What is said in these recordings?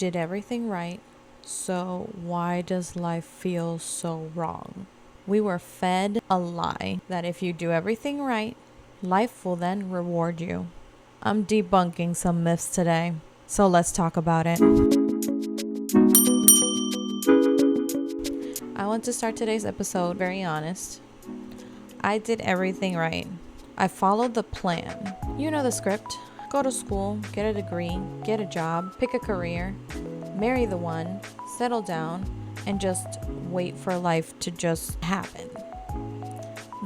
did everything right, so why does life feel so wrong? We were fed a lie that if you do everything right, life will then reward you. I'm debunking some myths today, so let's talk about it. I want to start today's episode very honest. I did everything right. I followed the plan. You know the script. Go to school, get a degree, get a job, pick a career, marry the one, settle down, and just wait for life to just happen.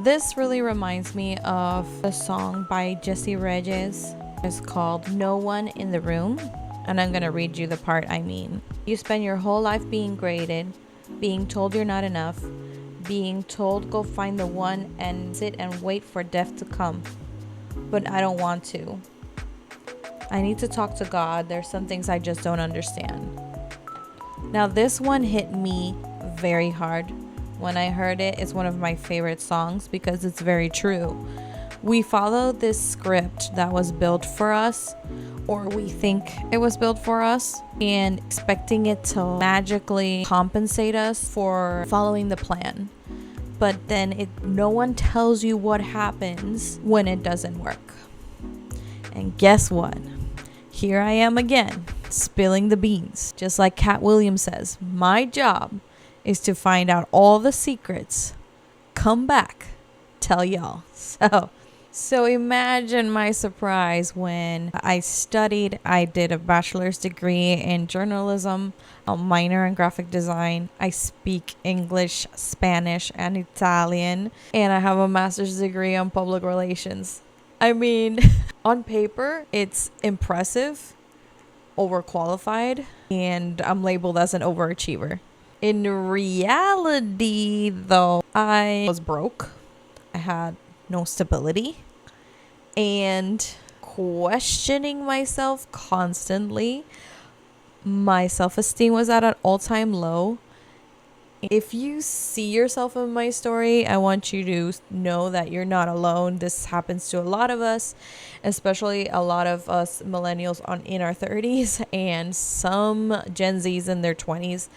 This really reminds me of a song by Jessie Reyes. It's called No One in the Room, and I'm going to read you the part I mean. You spend your whole life being graded, being told you're not enough, being told go find the one and sit and wait for death to come. But I don't want to. I need to talk to God. There's some things I just don't understand. Now this one hit me very hard. When I heard it, it's one of my favorite songs because it's very true. We follow this script that was built for us, or we think it was built for us, and expecting it to magically compensate us for following the plan. But then no one tells you what happens when it doesn't work. And guess what? Here I am again, spilling the beans. Just like Cat Williams says, my job is to find out all the secrets, come back, tell y'all. So imagine my surprise when I did a bachelor's degree in journalism, a minor in graphic design. I speak English, Spanish, and Italian, and I have a master's degree on public relations. I mean, on paper, it's impressive, overqualified, and I'm labeled as an overachiever. In reality, though, I was broke. I had no stability and questioning myself constantly. My self-esteem was at an all-time low. If you see yourself in my story, I want you to know that you're not alone. This happens to a lot of us, especially a lot of us millennials in our 30s and some Gen Zs in their 20s.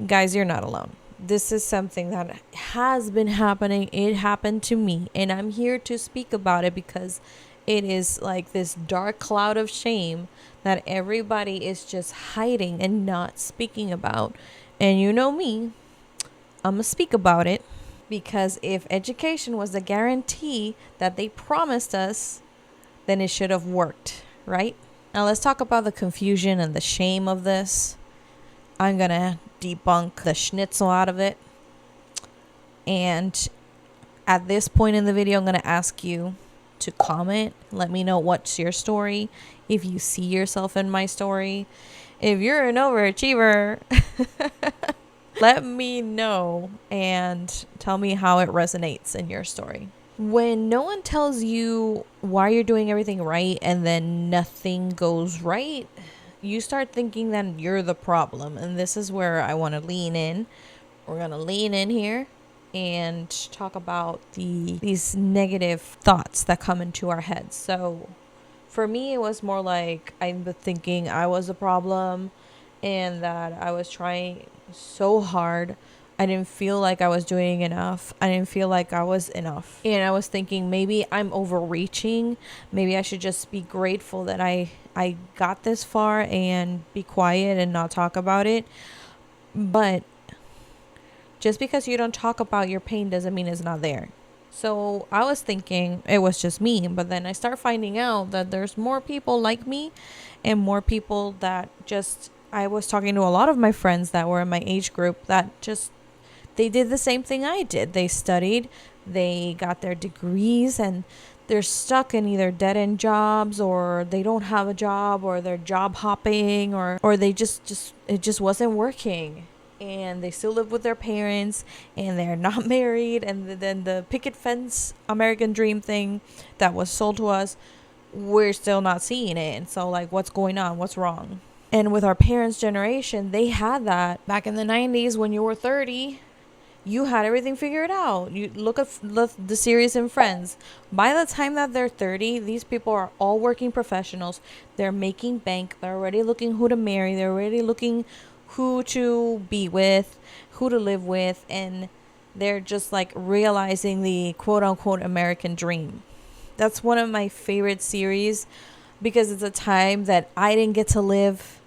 Guys, you're not alone. This is something that has been happening. It happened to me, and I'm here to speak about it because it is like this dark cloud of shame that everybody is just hiding and not speaking about. And you know me, I'm gonna speak about it because if education was the guarantee that they promised us, then it should have worked, right? Now let's talk about the confusion and the shame of this. I'm gonna debunk the schnitzel out of it. And at this point in the video, I'm gonna ask you to comment. Let me know what's your story. If you see yourself in my story. If you're an overachiever, let me know and tell me how it resonates in your story. When no one tells you why you're doing everything right and then nothing goes right, you start thinking that you're the problem. And this is where I want to lean in. We're going to lean in here and talk about these negative thoughts that come into our heads. So for me, it was more like I'm thinking I was the problem and that I was trying so hard. I didn't feel like I was doing enough. I didn't feel like I was enough. And I was thinking maybe I'm overreaching. Maybe I should just be grateful that I got this far and be quiet and not talk about it. But just because you don't talk about your pain doesn't mean it's not there. So I was thinking it was just me, but then I start finding out that there's more people like me and more people that just, I was talking to a lot of my friends that were in my age group that just, they did the same thing I did. They studied, they got their degrees, and they're stuck in either dead-end jobs, or they don't have a job, or they're job hopping, or they just it just wasn't working. And they still live with their parents and they're not married. And then the picket fence American dream thing that was sold to us, we're still not seeing it. And so like, what's going on? What's wrong? And with our parents' generation, they had that back in the 90s when you were 30 You had everything figured out. You look at the series in Friends. By the time that they're 30, these people are all working professionals. They're making bank. They're already looking who to marry. They're already looking who to be with, who to live with, and they're just like realizing the quote unquote American dream. That's one of my favorite series because it's a time that I didn't get to live,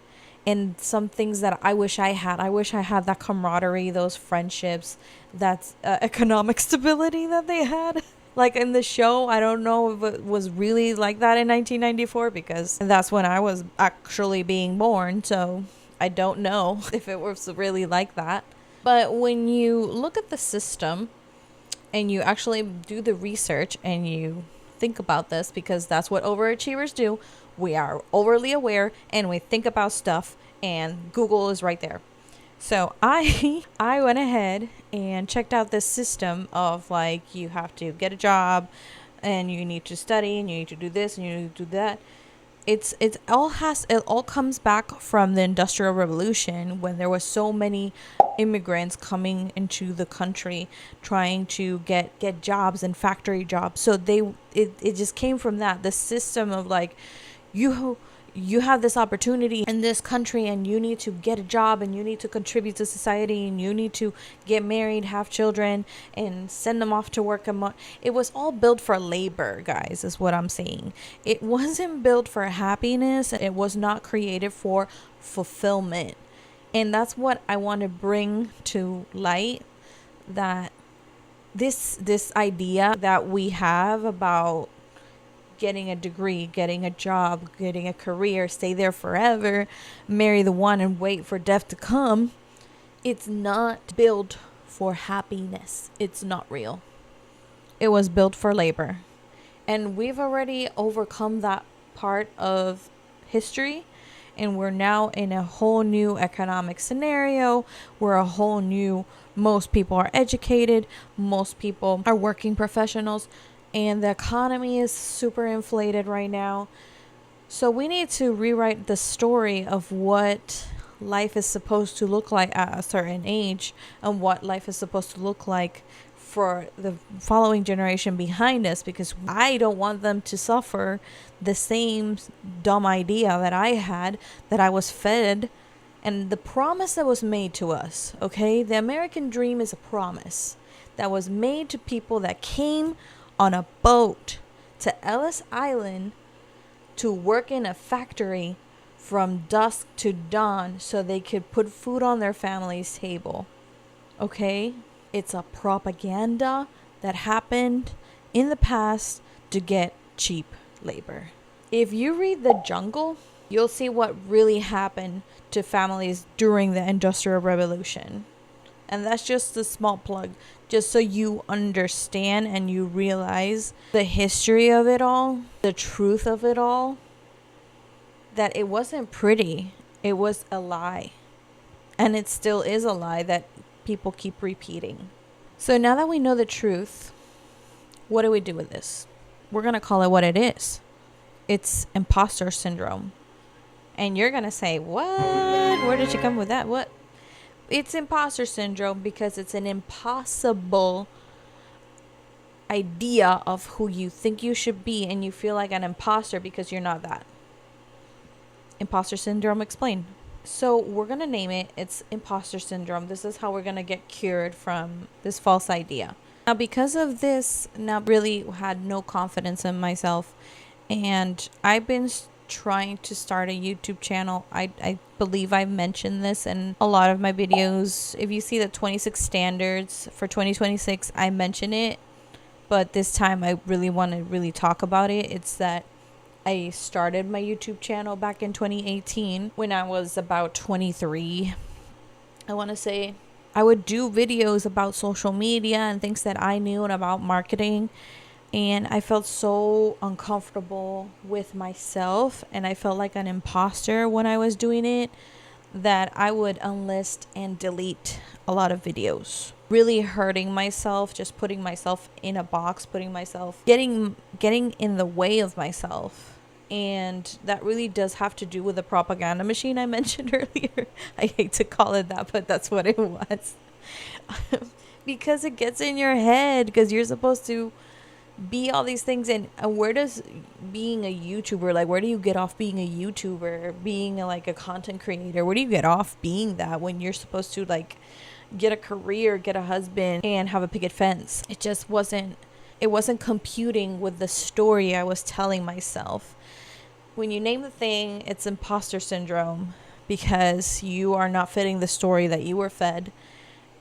and some things that I wish I had. I wish I had that camaraderie, those friendships, that economic stability that they had. Like in the show, I don't know if it was really like that in 1994 because that's when I was actually being born. So I don't know if it was really like that. But when you look at the system and you actually do the research and you think about this, because that's what overachievers do. We are overly aware and we think about stuff, and Google is right there. So I I went ahead and checked out this system of like you have to get a job and you need to study and you need to do this and you need to do that. It all comes back from the Industrial Revolution when there was so many immigrants coming into the country trying to get jobs and factory jobs. So it just came from that, the system of like you have this opportunity in this country and you need to get a job and you need to contribute to society and you need to get married, have children, and send them off to work. It was all built for labor, guys, is what I'm saying. It wasn't built for happiness. It was not created for fulfillment. And that's what I want to bring to light, that this idea that we have about getting a degree, getting a job, getting a career, stay there forever, marry the one and wait for death to come. It's not built for happiness. It's not real. It was built for labor. And we've already overcome that part of history. And we're now in a whole new economic scenario. Most people are educated. Most people are working professionals. And the economy is super inflated right now. So we need to rewrite the story of what life is supposed to look like at a certain age and what life is supposed to look like for the following generation behind us, because I don't want them to suffer the same dumb idea that I had, that I was fed, and the promise that was made to us. Okay, the American dream is a promise that was made to people that came on a boat to Ellis Island to work in a factory from dusk to dawn so they could put food on their family's table. Okay? It's a propaganda that happened in the past to get cheap labor. If you read The Jungle, you'll see what really happened to families during the Industrial Revolution. And that's just a small plug, just so you understand and you realize the history of it all, the truth of it all, that it wasn't pretty. It was a lie. And it still is a lie that people keep repeating. So now that we know the truth, what do we do with this? We're going to call it what it is. It's imposter syndrome. And you're going to say, what? Where did you come with that? What? It's imposter syndrome because it's an impossible idea of who you think you should be, and you feel like an imposter because you're not that. Imposter syndrome explained. So we're going to name it. It's imposter syndrome. This is how we're going to get cured from this false idea. Now, because of this, now really had no confidence in myself, and I've been trying to start a YouTube channel. I believe I've mentioned this in a lot of my videos. If you see the 26 standards for 2026, I mention it, but this time I really want to really talk about it. It's that I started my YouTube channel back in 2018 when I was about 23. I want to say I would do videos about social media and things that I knew and about marketing. And I felt so uncomfortable with myself, and I felt like an imposter when I was doing it, that I would unlist and delete a lot of videos. Really hurting myself, just putting myself in a box, putting myself, getting in the way of myself. And that really does have to do with the propaganda machine I mentioned earlier. I hate to call it that, but that's what it was. because it gets in your head, because you're supposed to be all these things. And where does being a YouTuber, like, where do you get off being a YouTuber, being like a content creator? Where do you get off being that when you're supposed to like get a career, get a husband, and have a picket fence? It wasn't computing with the story I was telling myself. When you name the thing, it's imposter syndrome, because you are not fitting the story that you were fed,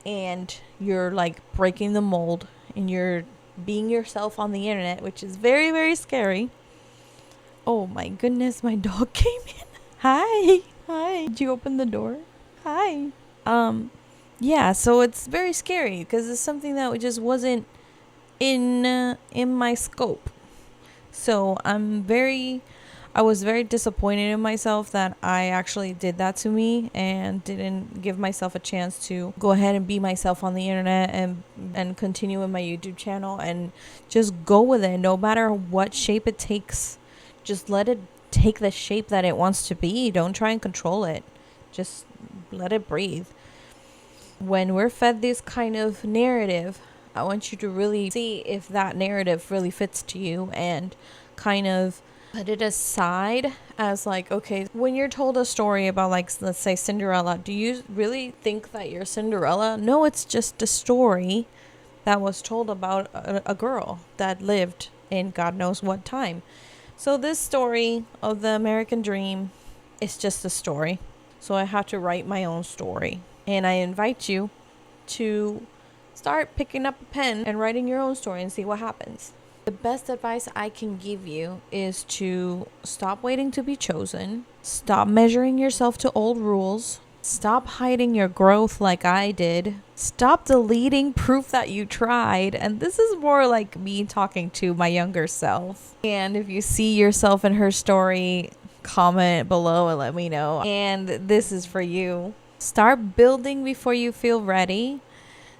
and you're like breaking the mold, and you're being yourself on the internet, which is very, very scary. Oh my goodness, my dog came in. Hi. Did you open the door? Hi. Yeah, so it's very scary because it's something that just wasn't in my scope. So I was very disappointed in myself that I actually did that to me and didn't give myself a chance to go ahead and be myself on the internet and continue with my YouTube channel and just go with it, no matter what shape it takes. Just let it take the shape that it wants to be. Don't try and control it. Just let it breathe. When we're fed this kind of narrative, I want you to really see if that narrative really fits to you and kind of put it aside as like, okay, when you're told a story about, like, let's say Cinderella, do you really think that you're Cinderella? No, it's just a story that was told about a girl that lived in God knows what time. So this story of the American dream is just a story. So I have to write my own story. And I invite you to start picking up a pen and writing your own story and see what happens. The best advice I can give you is to stop waiting to be chosen. Stop measuring yourself to old rules. Stop hiding your growth like I did. Stop deleting proof that you tried. And this is more like me talking to my younger self. And if you see yourself in her story, comment below and let me know. And this is for you. Start building before you feel ready.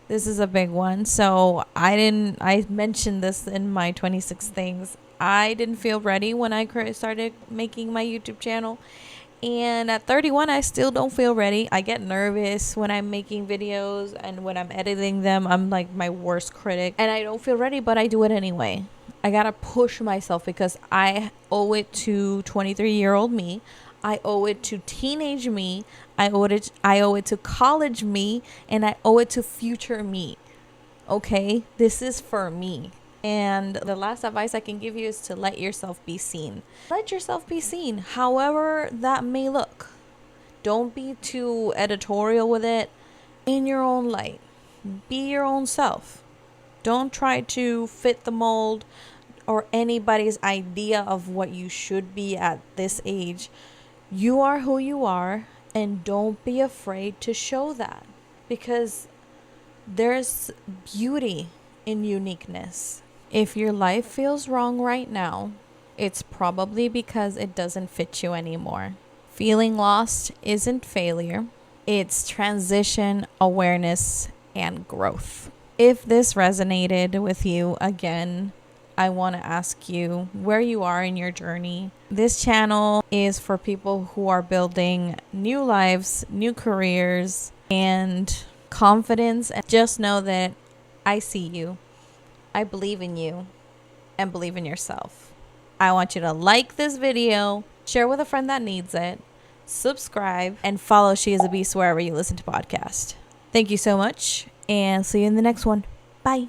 This is a big one. So I mentioned this in my 26 things. I didn't feel ready when I started making my YouTube channel. And at 31, I still don't feel ready. I get nervous when I'm making videos, and when I'm editing them, I'm like my worst critic. And I don't feel ready, but I do it anyway. I gotta push myself because I owe it to 23-year-old me. I owe it to teenage me. I owe it to college me, and I owe it to future me. Okay? This is for me. And the last advice I can give you is to let yourself be seen. Let yourself be seen, however that may look. Don't be too editorial with it. In your own light. Be your own self. Don't try to fit the mold or anybody's idea of what you should be at this age. You are who you are, and don't be afraid to show that, because there's beauty in uniqueness. If your life feels wrong right now, it's probably because it doesn't fit you anymore. Feeling lost isn't failure. It's transition, awareness, and growth. If this resonated with you, again, I want to ask you where you are in your journey. This channel is for people who are building new lives, new careers, and confidence. And just know that I see you. I believe in you and believe in yourself. I want you to like this video, share with a friend that needs it, subscribe, and follow She Is a Beast wherever you listen to podcasts. Thank you so much, and see you in the next one. Bye.